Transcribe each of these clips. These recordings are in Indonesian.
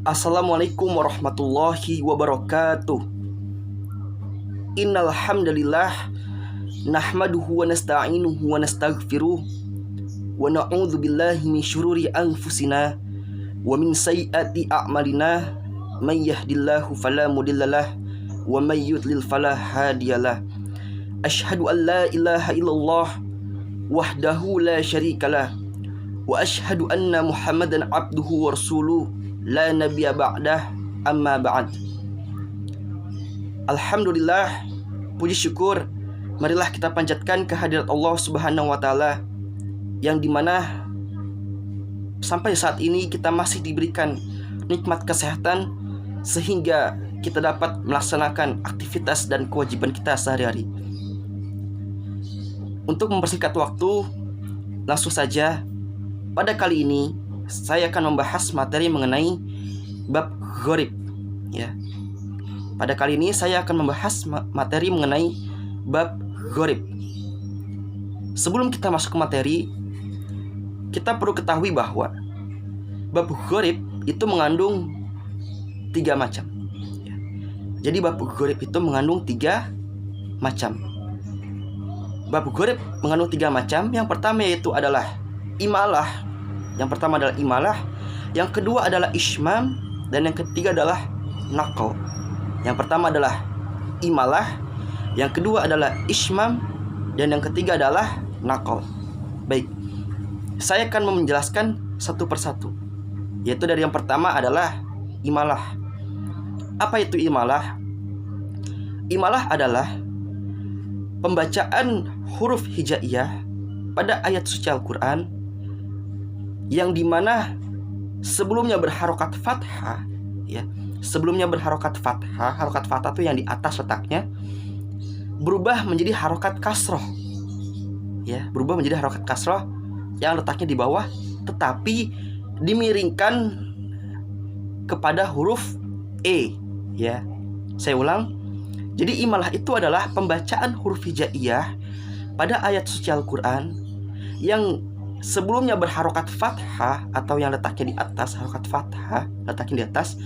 Assalamualaikum warahmatullahi wabarakatuh. Innal hamdalillah nahmaduhu wa nasta'inuhu wa nastaghfiruh wa na'udzu billahi min syururi anfusina wa min sayyiati a'malina may yahdihillahu fala mudhillalah wa may yudlil fala hadiyalah. Asyhadu an la ilaha illallah wahdahu la syarikalah wa asyhadu anna Muhammadan abduhu wa rasuluh la nabiyya ba'dah, amma ba'd. Alhamdulillah, puji syukur marilah kita panjatkan kehadirat Allah Subhanahu wa taala yang dimana sampai saat ini kita masih diberikan nikmat kesehatan sehingga kita dapat melaksanakan aktivitas dan kewajiban kita sehari-hari. Untuk mempersingkat waktu, langsung saja pada kali ini saya akan membahas materi mengenai bab gharib, ya. Pada kali ini saya akan membahas materi mengenai bab gharib. Sebelum kita masuk ke materi, kita perlu ketahui bahwa bab gharib itu mengandung 3 macam. Jadi bab gharib itu mengandung 3 macam. Bab gharib mengandung 3 macam. Yang pertama yaitu adalah imalah. Yang pertama adalah imalah, yang kedua adalah ismam, dan yang ketiga adalah naql. Yang pertama adalah imalah, yang kedua adalah ismam, dan yang ketiga adalah naql. Baik, saya akan menjelaskan satu persatu. Yaitu dari yang pertama adalah imalah. Apa itu imalah? Imalah adalah pembacaan huruf hijaiyah pada ayat suci Al-Quran yang dimana sebelumnya berharokat fathah, ya. Sebelumnya berharokat fathah, harokat fathah itu yang di atas letaknya berubah menjadi harokat kasroh, ya, berubah menjadi harokat kasroh yang letaknya di bawah, tetapi dimiringkan kepada huruf e, ya. Saya ulang. Jadi imalah itu adalah pembacaan huruf hijaiyah pada ayat suci Al-Quran yang sebelumnya berharokat fathah atau yang letaknya di atas, harokat fathah letaknya di atas,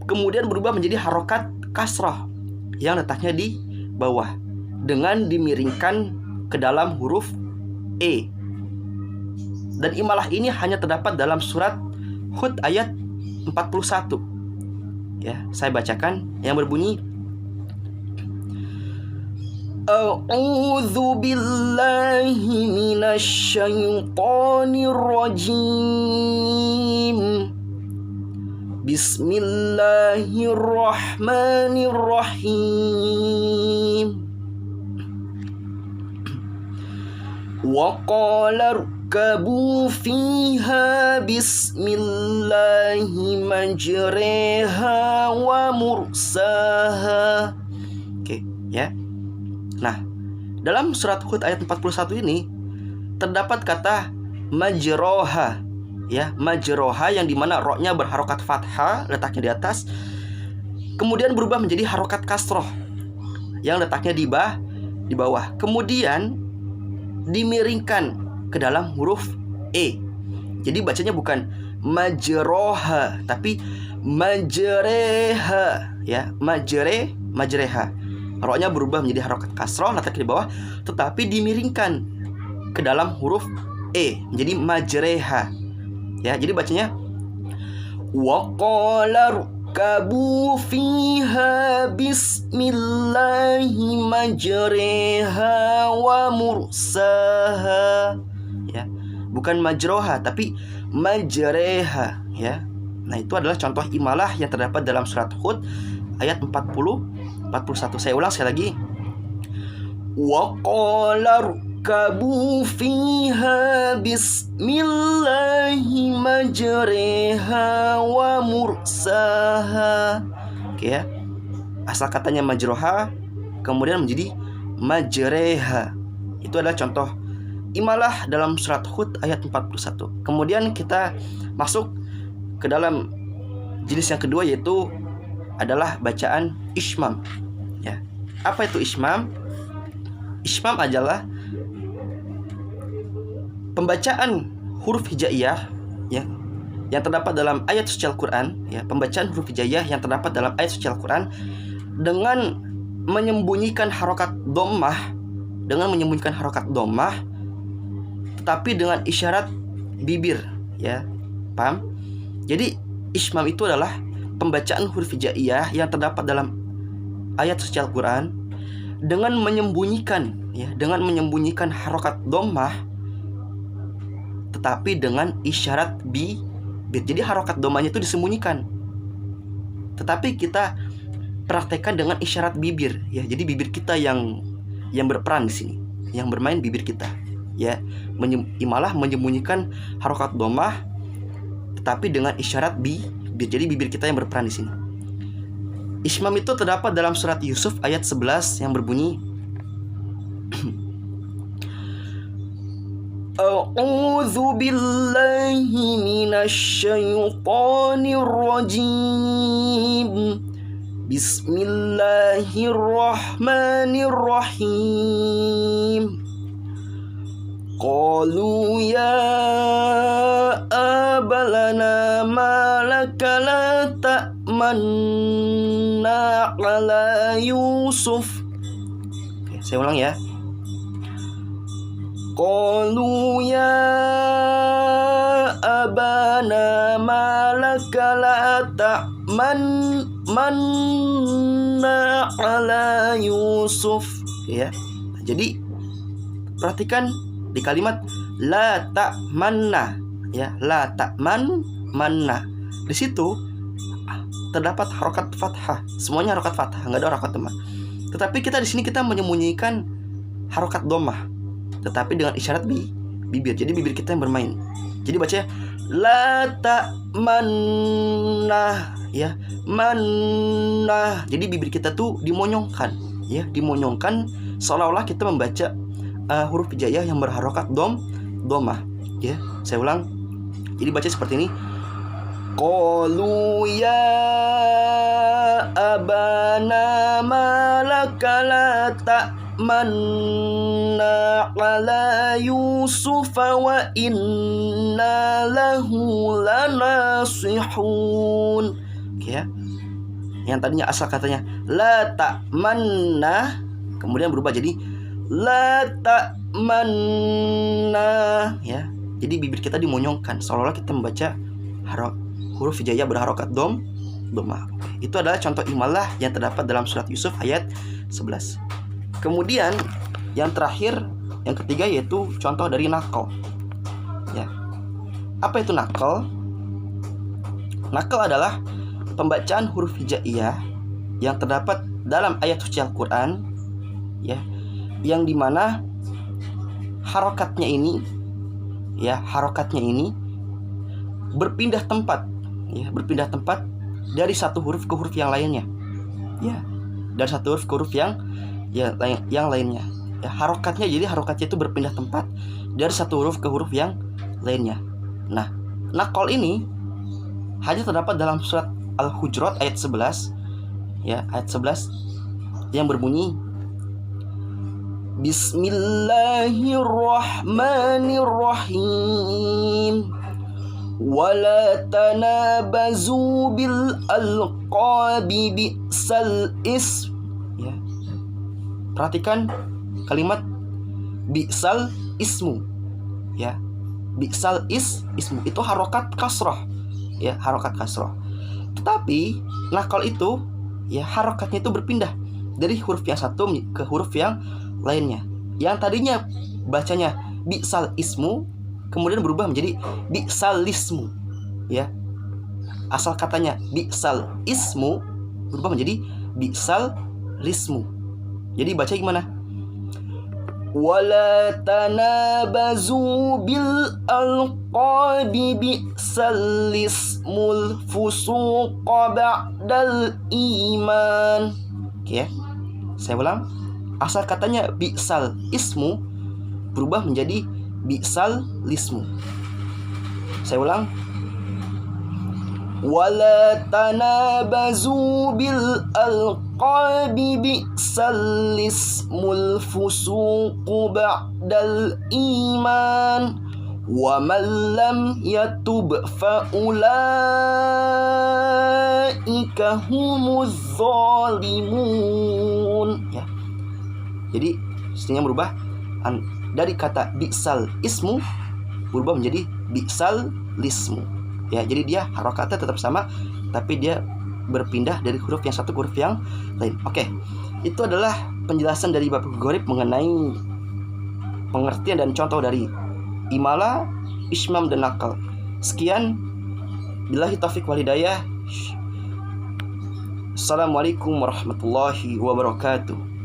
kemudian berubah menjadi harokat kasrah yang letaknya di bawah dengan dimiringkan ke dalam huruf e. Dan imalah ini hanya terdapat dalam surat Hud ayat 41. Ya, saya bacakan yang berbunyi: A'udzu billahi minasy syaithanir rajim. Bismillahirrahmanirrahim. Wa qala rkabu fiha bismillahi majriha wa mursaha. Oke, ya. Nah, dalam surat Hud ayat 41 ini terdapat kata majroha, ya, majroha yang dimana roknya berharokat fathah letaknya di atas, kemudian berubah menjadi harokat kasroh yang letaknya di bawah, kemudian dimiringkan ke dalam huruf e. Jadi bacanya bukan majroha tapi majreha, ya, majreha. Roknya berubah menjadi harokat kasroh letaknya di bawah, tetapi dimiringkan ke dalam huruf e menjadi majreha, ya. Jadi bacanya wa qala rkabu fiha bismillahi majreha wa mursaha, ya, bukan majroha tapi majreha, ya. Nah, itu adalah contoh imalah yang terdapat dalam surat Hud ayat 41. Saya ulang sekali lagi. Wa qala rkabu fiha bismillahi majriha wa mursaha. Oke, ya. Asal katanya majroha kemudian menjadi majreha. Itu adalah contoh imalah dalam surat Hud ayat 41. Kemudian kita masuk ke dalam jenis yang kedua, yaitu adalah bacaan ismam, ya. Apa itu ismam? Ismam adalah pembacaan huruf hijaiyah, ya, yang terdapat dalam ayat suci Al-Quran, ya, pembacaan huruf hijaiyah yang terdapat dalam ayat suci Al-Quran dengan menyembunyikan harokat dhammah, tetapi dengan isyarat bibir, ya, paham? Jadi ismam itu adalah pembacaan huruf hijaiyah yang terdapat dalam ayat suci Al-Quran dengan menyembunyikan, ya, harokat dhammah, tetapi dengan isyarat bibir. Jadi harokat dhammahnya itu disembunyikan, tetapi kita praktekkan dengan isyarat bibir, ya. Jadi bibir kita yang berperan di sini, yang bermain bibir kita, ya, malah menyembunyikan harokat dhammah, tetapi dengan isyarat bibir. Jadi bibir kita yang berperan di sini. Ismam itu terdapat dalam surat Yusuf ayat 11 yang berbunyi A'udzu billahi minasyaitonir rajim. Bismillahirrahmanirrahim. Qalu ya abalana malaka la ta'manna ala Yusuf. Oke, saya ulang ya. Qalu ya abana malaka la ta'manna ala Yusuf, ya. Jadi perhatikan di kalimat la ta'manna, ya, la ta'manna. Di situ terdapat harokat fathah, semuanya harokat fathah, nggak ada harokat dhammah. Tetapi kita di sini kita menyembunyikan harokat dhammah, tetapi dengan isyarat bibir. Jadi bibir kita yang bermain. Jadi bacanya la ta'manna, ya, manna. Jadi bibir kita tuh dimonyongkan, ya, dimonyongkan seolah-olah kita membaca huruf hijaiyah yang berharokat dhammah, ya. Saya ulang. Jadi baca seperti ini. Qalu ya abana malaka la ta'manna ala Yusuf wa inna lahu lanasihun. Oke, ya. Yang tadinya asal katanya la ta'manna, kemudian berubah jadi la ta'manna, ya. Jadi bibir kita dimonyongkan seolah-olah kita membaca huruf hijaiyah berharokat dhammah. Itu adalah contoh imalah yang terdapat dalam surat Yusuf ayat 11. Kemudian yang terakhir, yang ketiga, yaitu contoh dari naqal, ya. Apa itu naqal? Naqal adalah pembacaan huruf hijaiyah yang terdapat dalam ayat suci Al-Quran, ya, yang dimana harokatnya ini, ya, berpindah tempat, ya, dari satu huruf ke huruf yang lainnya, ya, dari satu huruf ke huruf yang lainnya, ya. Harokatnya itu berpindah tempat dari satu huruf ke huruf yang lainnya. Nah, naqal ini hanya terdapat dalam surat Al-Hujurat ayat 11, ya, ayat 11 yang berbunyi Bismillahirrahmanirrahim. Wala tanabazu bil alqabi bi'sal ism, ya. Perhatikan kalimat bi'sal ismu, ya. Bi'sal ismu itu harokat kasrah, ya, harokat kasrah. Tetapi naqal itu, ya, harokatnya itu berpindah dari huruf yang satu ke huruf yang lainnya. Yang tadinya bacanya bi'sal ismu kemudian berubah menjadi bi'sal lismu, ya. Asal katanya bi'sal ismu berubah menjadi bi'sal lismu. Jadi baca gimana? Wala tanabazu bil alqabi bi'sal lismul fusuqa ba'dal iman. Oke, ya. Saya ulang. Asal katanya bi'sal ismu berubah menjadi bi'sal lismu. Saya ulang. Wala tanabazu bil alqabi bi'sal lismul fusuqu ba'dal iman Wa man lam yatub fa ulaika humuz zalimun. Ya. Jadi istinya berubah dari kata bi'sal ismu berubah menjadi bi'sal lismu. Ya, jadi dia harokatnya tetap sama tapi dia berpindah dari huruf yang satu ke huruf yang lain. Oke. Itu adalah penjelasan dari bab gharib mengenai pengertian dan contoh dari imala, ismam dan nakal. Sekian, billahi taufik wal hidayah. Assalamualaikum warahmatullahi wabarakatuh.